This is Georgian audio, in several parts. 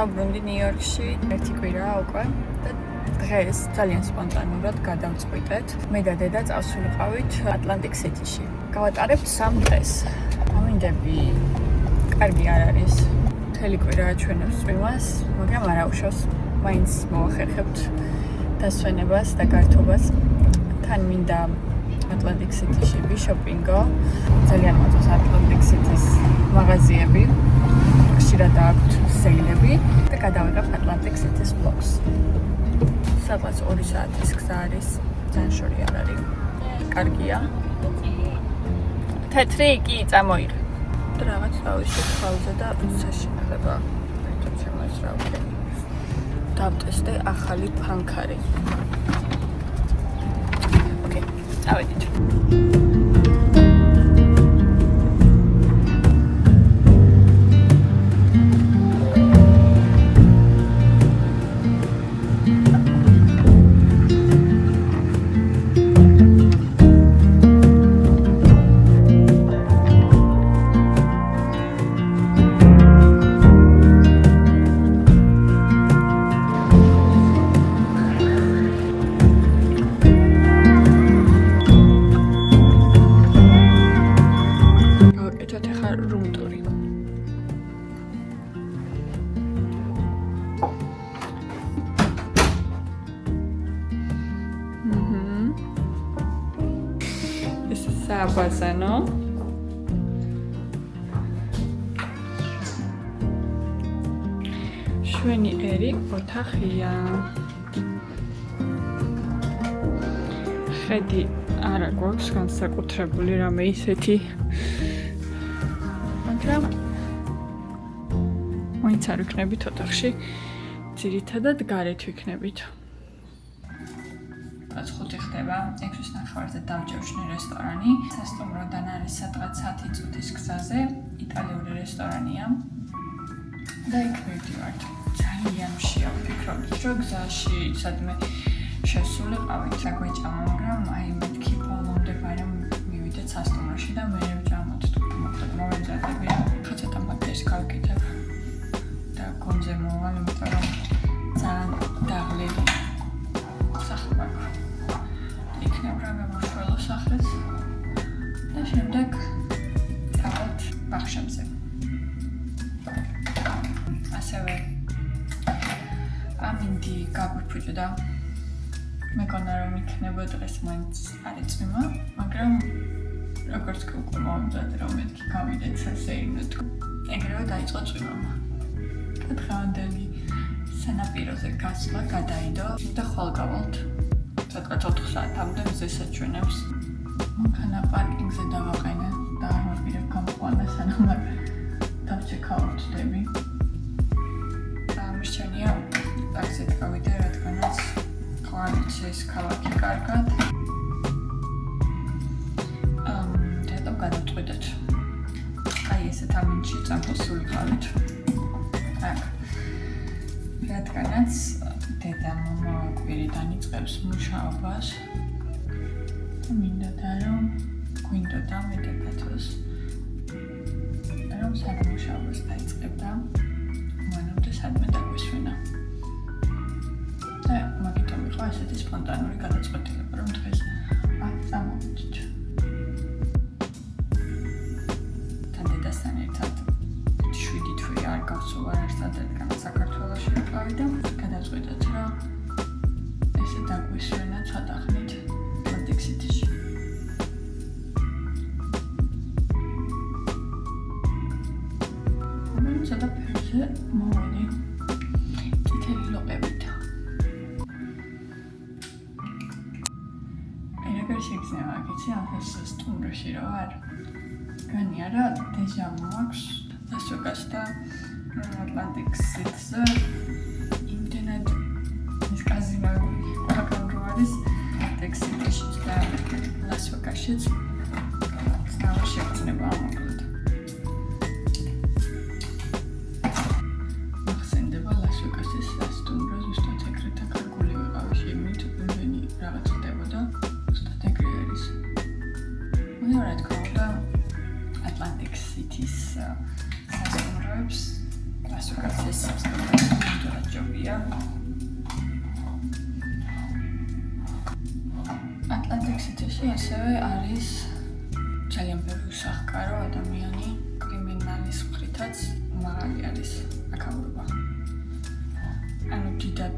დავბრუნდი ნიუ-იორკში 1 კვირაა უკვე და დღეს ძალიან სპონტანურად გადავწყვიტეთ. მე და დედა წავსულიყავით ატლანტიკ სიტიში. გავატარებთ 3 დღეს. ამინდები კარგი არ არის. მთელი კვირაა ჩვენებს წვიმას, მაგრამ არ აუშავს. მაინც მოვახერხებთ დასვენებას და გართობას. თან მინდა ატლანტიკ სიტიში ვიშოპინგო. ძალიან მოწონს ატლანტიკ სიტის მაღაზიები. ხშირად აქვთ სეილები და გადავიღებ ატლანტიკ სიტის ბლოგს. სადღაც 2 საათის გზა არის, ძალიან შორი არ არის. კარგია. თეთრი კი წამოიღე. და რაღაც დავიშვით ხალხზე და საშინელება. მეტად შემოესწრავდი. დავტესტე ახალი ფანქარი. ოკეი, წავედით. საბაზანო შვენი ერი ოთახია. ხედი არა გვაქვს განსაკუთრებული რამე ისეთი, მაგრამ მაინც არ ვიქნებით ოთახში, ძირითადად გარეთ ვიქნებით. 5 ხდება, 6:30-ზე დავჯევშნი რესტორანი. სასტუმროდან არის სადღაც 10 წუთის გზაზე, იტალიური რესტორანია. და იქ მივდივართ. ძალიან მშია ვფიქრობთ, რომ გზაში სადმე შესულიყავით საგვეჭამა, მაგრამ აი მეთქი ბოლომდე ვარამ მივიდეთ სასტუმროში და მე ვჭამოთ თუ მოხდა მოვეძებები. ხაცათა მაგას გავკეთებ და კონზე მოვალ, იმიტომ რომ ძალიან დაღლილი სახმა. იქნებ რა გამოსვლო სახეს და შემდეგ დავთ ბახშებზე. ასევე ამინდი გაგვიფუჭდა. მეკონა რომ იქნება დღეს მაინც არ იწვიმა, მაგრამ როგორც კი უკვე მოვამზადე რომ მეთქი გავიდეთ სასეირნოდ, ეგრევე დაიწყო წვიმა. და დღევანდელი სანაპიროზე გასვლა გადაიდო და ხვალ გავალთ. სადღაც 4 საათამდე მზესაც ჩვენებს. მანქანა პარკინგზე დავაყენე და ამბირებ გამოყვანა სანამ არ დავჩეკაუტდები. ამიშჩენია ტაქსით გავიდე, რადგანაც ხვალიცის ქალაქი კარგად. რატომ გადავწყვიტეთ? აი ესეთ ამინდში წამოსულიყავით. აქ რადგანაც დედა მომაკვირიდან იწყებს მუშაობას და მინდოდა რომ გვინდოდა მე დედათოს რომ სამუშაობას დაიწყებდა მანამდე სადმე დაგვისვენა და მაგიტომ იყო ესეთი სპონტანური გადაწყვეტილება რომ დღეს წამოვიდით. თან დედასთან ერთად 7 თვე არ გავსულა ერთად, რადგან საქართველოში ვიყავი და გადავწყვიტეთ რომ ესე დაგვისვენა ცოტა ხნით ატლანტიკ სიტიში. ამან ცოტა ფერზე მოვედი წითელი ლოყებით. ეგრე შეგრძნება აქეთი ახეს სტუმროში რო არ განიარა დეჟა მაქვს ასოკას და ატლანტიკ სიტზე იმდენად ის კაზინოები აქამდე არის ატლანტიკ სიტიში და ლას ვეგასშიც ცნავა შეგრძნება ამოკლედ. ახსენდება ლას ვეგასის სასტუმრო ზუსტად ეგრეთ აკარგული ვიყავი შემით იმენი რაღაც ხდებოდა ზუსტად ეგრე არის. მე რა თქმა უნდა ატლანტიკ სიტის სასტუმროებს ასუკაცეს საბსკრიბერად ჯობია. Atlantic City-ში ასევე არის ძალიან ბევრი უსახკარო ადამიანი, კრიმინალის მხრითაც მაღალი არის აქაურობა. ანუ დიდად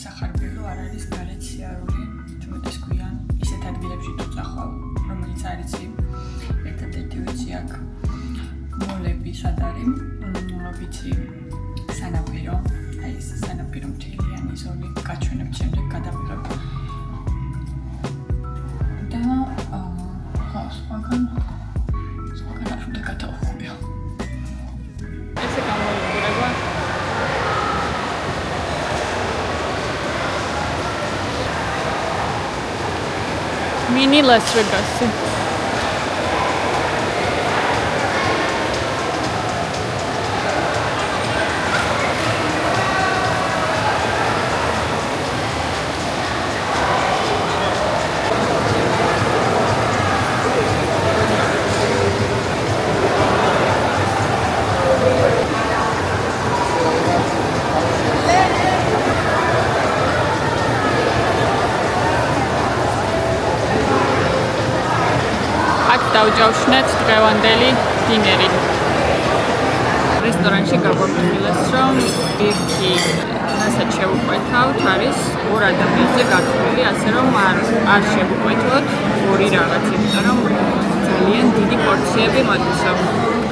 სახარბიელო არ არის გარეთ სიარული, თუმცა გვიან ისეთ ადგილებში თუ წახვალ, რომელიც არიცი, ერთადერთი ვიცი აქ მოლები სად არის, ვიცი სანაპირო, აი ეს სანაპირო მთლიანი ზოლი გაჩვენებთ შემდეგ გადავიღებ. და სხვაგან არ უნდა გადავხურიო. ესე გამოიყურება Mini Las Vegas. დავჯავშნეთ დღევანდელი დინერი. რესტორანში გაგვაფრთხილეს, რომ ერთი რასაც შევუყვეთავთ არის 2 ადამიანზე გათვლილი, ასე რომ არ შევუყვეთოთ 2 რაღაც, იმიტომ რომ ძალიან დიდი პორციები მოდის.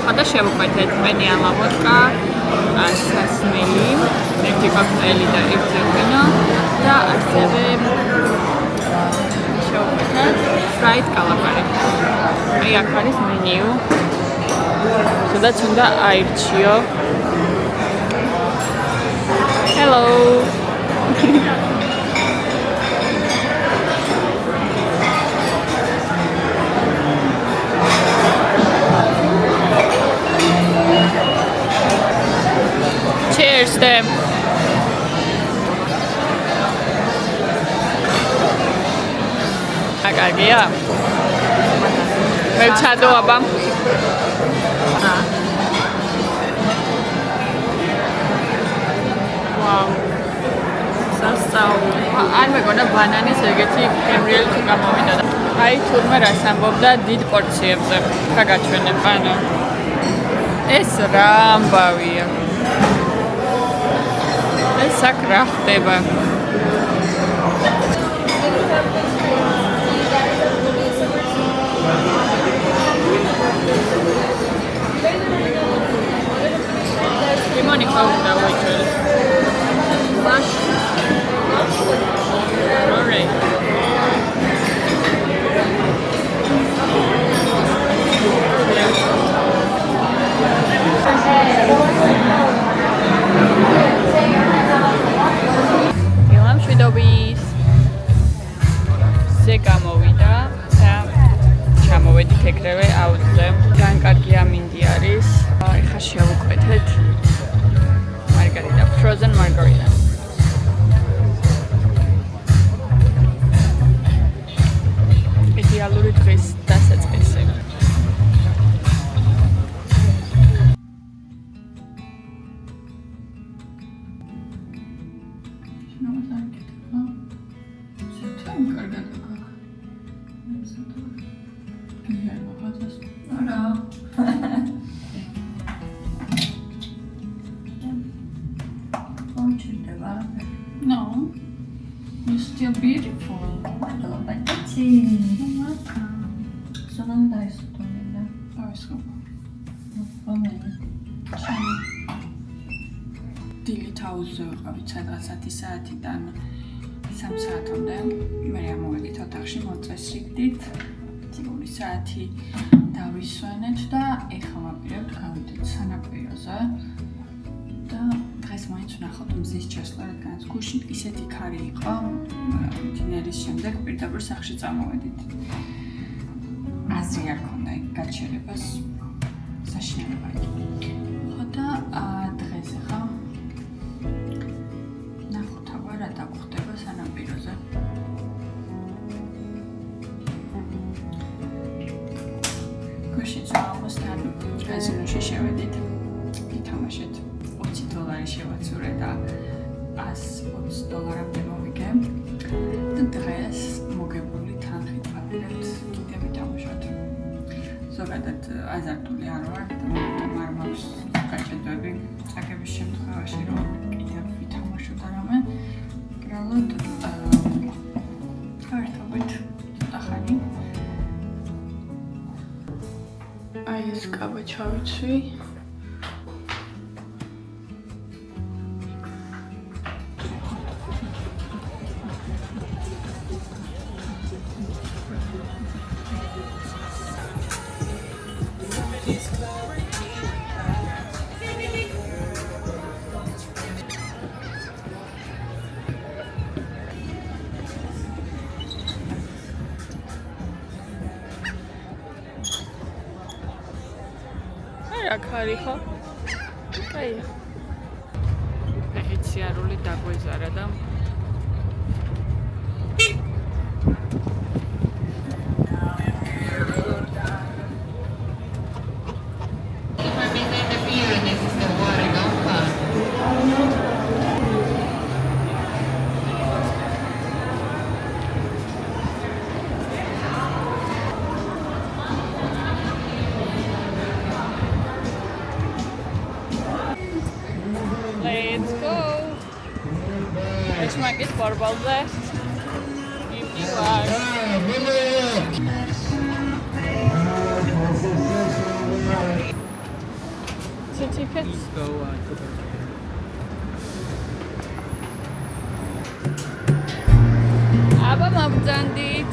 ხოდა შევუყვეთეთ პენიანი ვოდკა, სასმელი, ერთი კოქტეილი და ერთი ვინო და ასევე fried calamari. აი აქ არის მენიუ. სადაც უნდა აირჩიო. Hello. Cheers them. Agagea. Melchado aba. Wow. Სასწაულ. არ მეგონა ბანანის ეგეთი გემრიელი თუ გამოვიდა. აი თურმე რას ამბობდა დიდ პორციებზე. გაგაჩვენებ, ანუ ეს რა ამბავია. ეს აქ რა ხდება? Limoni powder waitress. Mash. Alright. Ilam shvidobis. Se გამოვიდა და ჩამოვედით ეგრევე აუზზე. ძალიან კარგი ამინდი არის. ეხლა შევუკვეთეთ margarita, frozen margarita. Ideალური დღის დასაწყისი. No, you're still beautiful. დილით აუზზე ვიყავით სადღაც 10 საათიდან 3 საათამდე. მე ამოვედით ოთახში, მოწესრიგდით. 2 საათი დავისვენეთ და ეხლა ვაპირებთ გავიდეთ სანაპიროზე. და დღეს მაინც ვნახავთ მზის ჩასვლა, რადგანაც გუშინ ისეთი ქარი იყო. დინერის შემდეგ პირდაპირ სახლში წამოვედით. აზრი არ ქონდა იქ გაჩერებას საშინელება იქ. ხო და დღეს ახლა ნახუთავა რა დაგხვდება სანაპიროზე. გუშინ სამოსთან კაზინოში შევედით. ვითამაშეთ. $20 შევაცურე და $120-მდე მოვიგე. და დღეს მოგებული თანხით ვაპირებთ კიდე ვითამაშოთ. ზოგადად აზარტული არ ვარ და არ მაქვს გაჭედვები წაგების შემთხვევაში რომ კიდევ ვითამაშოთ არამე. გრალოდ ერთობით ცოტა ხანი. აი ეს კაბა ჩავიცვი. აქ არის ხო? აი. ფეხიციარული დაგვეზარა და Let's go! Eșmachis vorbalde. Evening walk. Tickets? Go Aba mabzandit.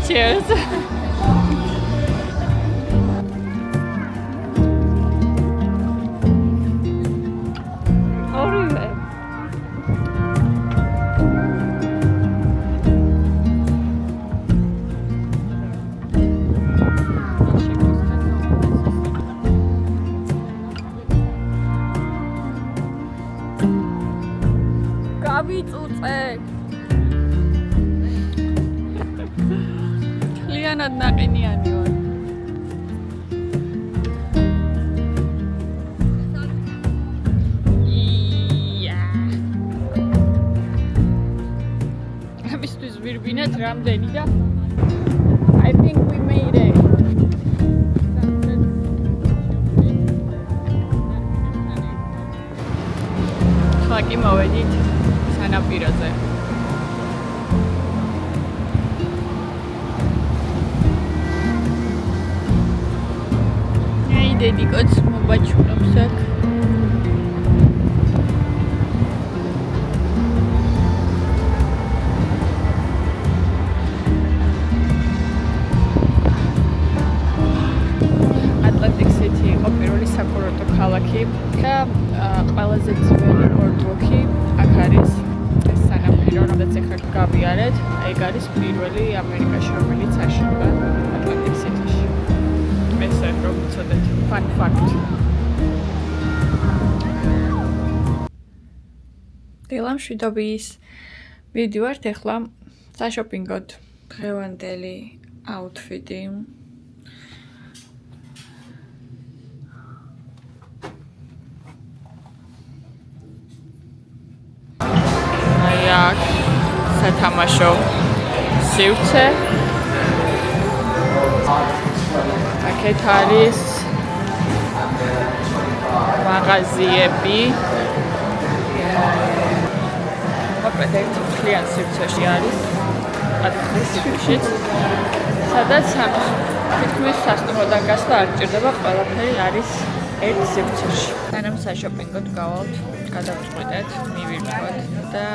Cheers. Horrible. Გავიწუწე. Lianad naqinიანი ვარ. ამისთვის ვირბინეთ რამდენი და I think we made it. ხა კი მოვედით სანაპიროზე. დედიკოც მობაჩუნებს აქ. Atlantic City იყო პირველი საკურორტო ქალაქი და ყველაზე ძველი პორტუგი აქ არის. ეს სანაპირო, რომელსაც ახლა გავიარეთ, ეგ არის პირველი ამერიკაში, რომელიც აშენდა Atlantic City-ში. ესე რომ ცოდეთ fun fact. დილამშვიდობის ვიდივართ ახლა საშოპინგოდ. დღევანდელი აუთფიტი. აი აქ სათამაშო სივრცე. ნახეთ არის მაღაზიები. მოკლედ ერთი მთლიან სივრცეში არის. ატლანტიკის სიტიშიც. სადაც თითქმის სასტუმროდან გასვლა არ ჭირდება, ყველაფერი არის ერთ სივრცეში. სანამ საშოპინგოდ გავალთ, გადავწყვიტეთ, მივირთვათ და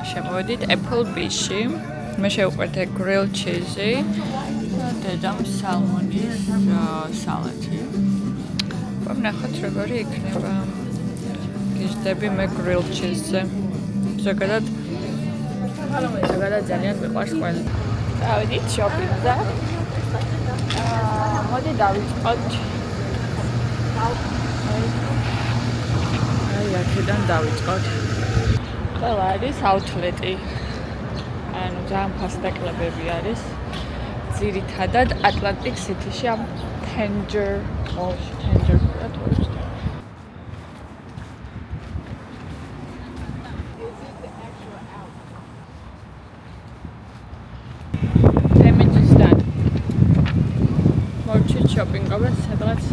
შემოვედით Applebee-ში. მე შევყვეთ grilled cheese-ი და დედამ სალმონის სალათი. ვნახოთ როგორი იქნება. გიждები მე grilled cheese-ზე. ზოგადად ძალიან მიყვარს ყველი. დავიდით შოპინგზე. მოდი დავიწყოთ. აი, აქედან დავიწყოთ. ყველა არის outlet-ი. ანუ ძალიან ფასდაკლებები არის. ძირითადად Atlantic City-ში ამ Tanger Mall-ში Tanger რატოა? შოპინგობა სადღაც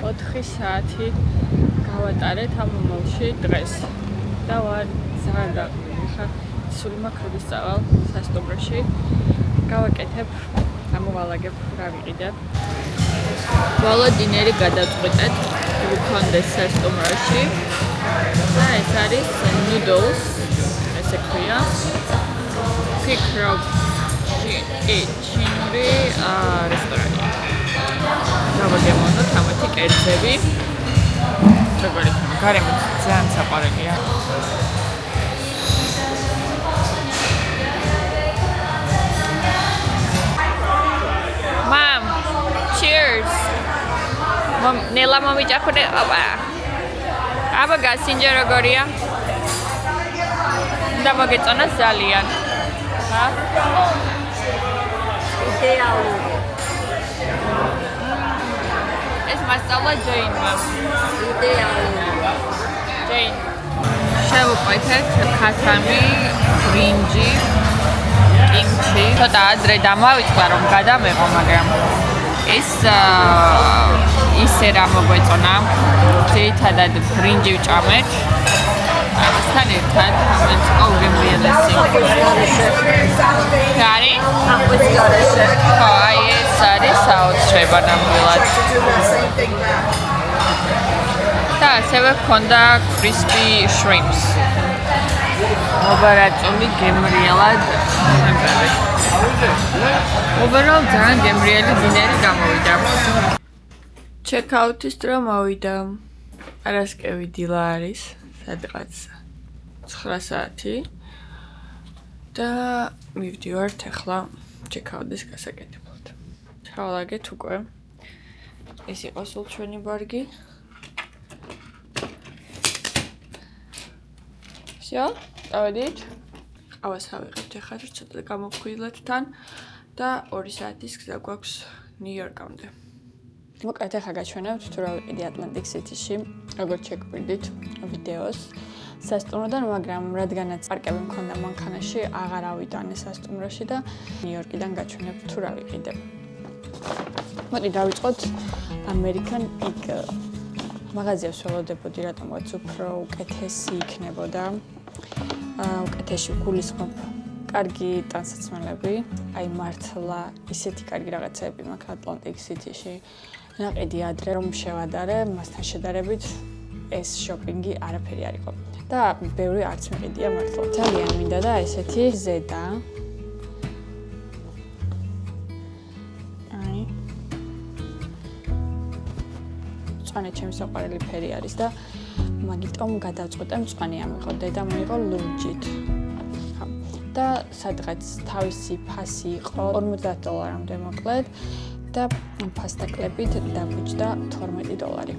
4 საათი გავატარეთ ამ მოლში დღეს და ვარ ძალიან დაგვიწყდა. ხა სული მაქვს წავალ სასტუმროში. გავაკეთებ, ამოვალაგებ რა ვიყიდებ. ბოლო დინერი გადავწყვიტეთ ვიქონდეს სასტუმროში. და ეს არის noodles, ესე ქვია. ჩინური რესტორანი. დავაგემოვნოთ ამათი კერძები. როგორი იქნება? გარემოც ძალიან საყვარელია. Mom, cheers. ნელა მომიჭახურე. აბა გასინჯა როგორია? და მოგეწონა ძალიან. ჰა? იდეალური. მასწავლა ჯეინმა. იდეალური. ჯეინ. შევუყვეთეთ ქათამი, ბრინჯი, კიმჩი. ცოტა ადრე დამავიწყდა რომ გადამეღო, მაგრამ ეს ისე რა მოგვეწონა. ძირითადად ბრინჯი ვჭამეთ. ამასთან ერთად ამას ყოვრემრიელესი. გარი? ხო, აი ეს არის საოცრება ნამდვილად. და ასევე ჰქონდა crispy shrimps. მობარაწული გემრიელად შემდგარი. overall ძალიან გემრიელი დინერი გამოვიდა. check-out-ის დრო მოვიდა. არასკევი დილა არის. სადღაც 9 საათი და მივდივართ ახლა check-out-ის გასაკეთებლად. ჩავალაგეთ უკვე. ეს იყო სულ ჩვენი ბარგი. всё, დავედით. ყავას ავიღებთ ახლა ცოტა გამოვხვილეთ თან და 2 საათის გზა გვაქვს ნიუ-იორკამდე. მოკლედ ახლა გაჩვენებთ თუ რა ვიყიდი Atlantic City-ში, როგორც შეგვიდით ვიდეოს სასტუმროდან, მაგრამ რადგანაც პარკები მქონდა მანქანაში, აღარ ავიტანე სასტუმროში და ნიუ-იორკიდან გაჩვენებთ თუ რა ვიყიდე. მოდი დავიწყოთ American Eagle. მაღაზიას ველოდებოდი, რატომაც უფრო უკეთესი იქნებოდა. უკეთესი გულისხმობ კარგი ტანსაცმელები, აი მართლა ისეთი კარგი რაღაცები მაქვს Atlantic City-ში. ნაყიდი ადრე რომ შევადარე, მასთან შედარებით ეს შოპინგი არაფერი არ იყო. და ბევრი არც მიყიდია მართლა. ძალიან მინდა და ესეთი ზედა. აი. მწვანე ჩემი საყვარელი ფერი არის და მაგიტომ გადავწყვიტე მწვანე ამიღო. დედა მოიღო ლურჯით. და სადღაც თავისი ფასი იყო $50-მდე მოკლედ და ფასტაკლებით დაგუჭდა $12.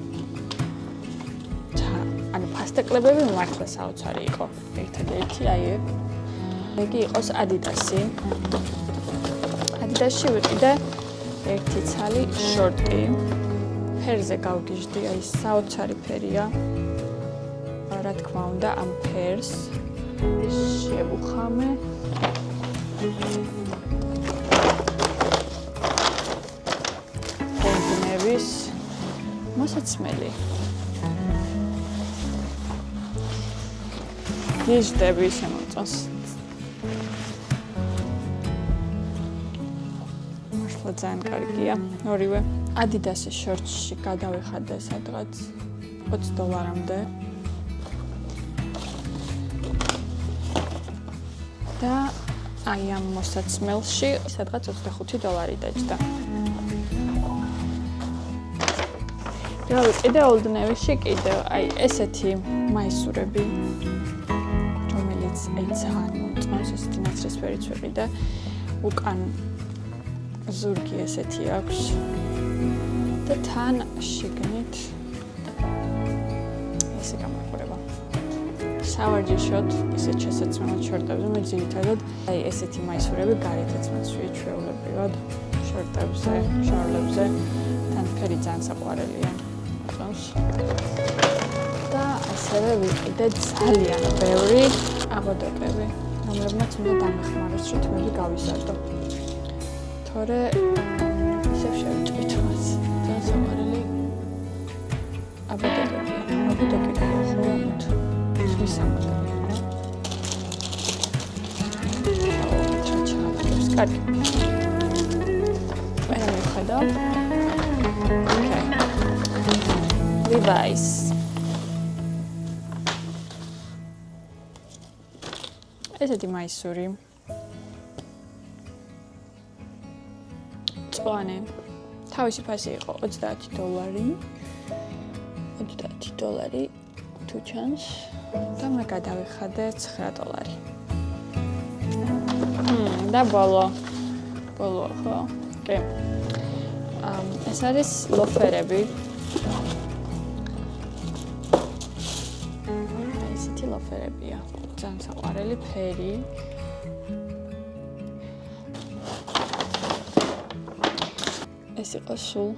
ანუ ფასტაკლებები მართლა საოცარი იყო. ერთადერთი აი ეგ იყოს Adidas-ი. Adidas-ში ვიყიდე ერთი ცალი შორტი. ფერზე გავგიჟდი, აი საოცარი ფერია. რა თქმა უნდა, ამ ფერს შევუხამე. გუნდნების მოსაცმელი. ნიშდები შემოწონს. მართლა ძალიან კარგია. ორივე. Adidas-ის შორტსში გადავიხადე სადღაც $20-მდე. და აი ამ მოსაცმელში სადღაც $25 დაჯდა. და კიდე Old Navy-ში კიდე აი ესეთი მაისურები, რომელიც ძალიან მომწონს, ესეთი ნაცრისფერიც ვიყიდე. უკან ზურგი ესეთი აქვს. და თან შიგნით ესე გამოიყურება. სავარჯიშოდ ისეთ შესაძლებლად შორტებზე მე ძირითადად აი ესეთი მაისურები გარეთაც მაცვია ჩვეულებრივად შორტებზე, შარლებზე თან ფერი ძალიან საყვარელია. და ასევე ვიყიდე ძალიან ბევრი აბადოკები, რომლებმაც უნდა დამეხმაროს, რომ თმები გავიზარდო. თორე ისევ შევჭრით მას. ძალიან საყვარელი აბადოკებია. აბადოკებია ხოლმე თმის აბადოკებია. კარგი. მე მივხედავ. ოკეი. Levi's. ესეთი მაისური. წვანე. თავისი ფასი იყო $30. $30 თუ ჩანს. და მე გადავიხადე $9. და ბოლო ხო? კი. ეს არის ლოფერები. ესეთი ლოფერებია. ძალიან საყვარელი ფერი. ეს იყო სულ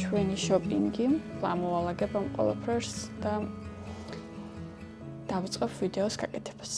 ჩვენი შოპინგი. ამოვალაგებ ამ ყველაფერს და დავიწყებ ვიდეოს გაკეთებას.